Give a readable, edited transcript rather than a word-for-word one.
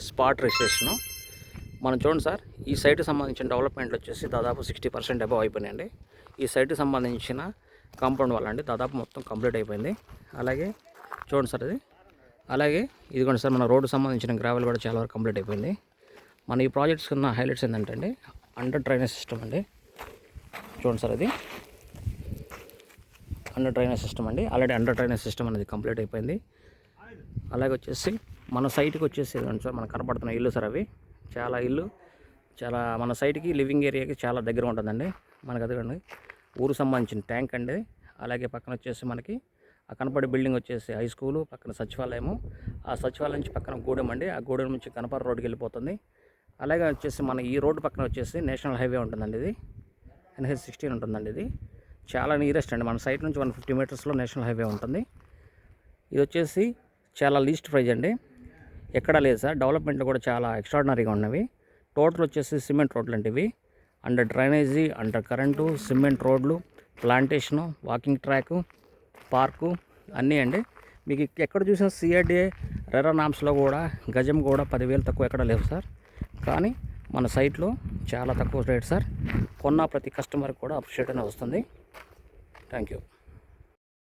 Spot registration మనం చూడండి sir, ఈ సైట్కి సంబంధించిన డెవలప్మెంట్లు వచ్చేసి దాదాపు 60% అబవ్ అయిపోయినాయండి. ఈ సైట్కి సంబంధించిన కాంపౌండ్ వల్ల అండి దాదాపు మొత్తం కంప్లీట్ అయిపోయింది. అలాగే చూడండి సార్ ఇది, అలాగే ఇదిగోండి సార్, మన రోడ్డు సంబంధించిన గ్రావెల్ కూడా చాలా వరకు కంప్లీట్ అయిపోయింది. మన ఈ ప్రాజెక్ట్స్ ఉన్న హైలైట్స్ ఏంటంటే అండి, అండర్ డ్రైనేజ్ సిస్టమ్ అండి. చూడండి సార్, ఇది అండర్ డ్రైనేజ్ సిస్టమ్ అండి. ఆల్రెడీ అండర్ డ్రైనేజ్ సిస్టమ్ అనేది కంప్లీట్ అయిపోయింది. అలాగే వచ్చేసి మన సైట్కి వచ్చేసి సార్ మనకు కనపడుతున్న ఇల్లు సార్, అవి చాలా మన సైట్కి లివింగ్ ఏరియాకి చాలా దగ్గర ఉంటుందండి. మనకు అదిగోండి ఊరు సంబంధించిన ట్యాంక్ అండి. అలాగే పక్కన వచ్చేసి మనకి ఆ కనపడే బిల్డింగ్ వచ్చేసి హై స్కూలు, పక్కన సచివాలయము, ఆ సచివాలయం నుంచి పక్కన గూడెం అండి. ఆ గూడెం నుంచి కనపర రోడ్డుకి వెళ్ళిపోతుంది. అలాగే వచ్చేసి మన ఈ రోడ్డు పక్కన వచ్చేసి నేషనల్ హైవే ఉంటుందండి. ఇది NH-16 ఉంటుందండి. ఇది చాలా నియరెస్ట్ అండి. మన సైట్ నుంచి 150 మీటర్స్లో నేషనల్ హైవే ఉంటుంది. ఇది వచ్చేసి చాలా లీస్ట్ ప్రైజ్ అండి, ఎక్కడా లేదు సార్. డెవలప్మెంట్లు కూడా చాలా ఎక్స్ట్రాడినరీగా ఉన్నవి. టోటల్ వచ్చేసి సిమెంట్ రోడ్లు అంటే ఇవి, under drainage, under current, cement రోడ్లు, ప్లాంటేషను, వాకింగ్ ట్రాకు, పార్కు అన్నీ అండి. మీకు ఎక్కడ చూసినా CRDA రెరా నామ్స్లో కూడా గజం కూడా 10,000 తక్కువ ఎక్కడ లేవు సార్. కానీ మన సైట్లో చాలా తక్కువ రేట్ సార్. కొన్న ప్రతి కస్టమర్కి కూడా అప్రిషియేట్ అనేది వస్తుంది. Thank you.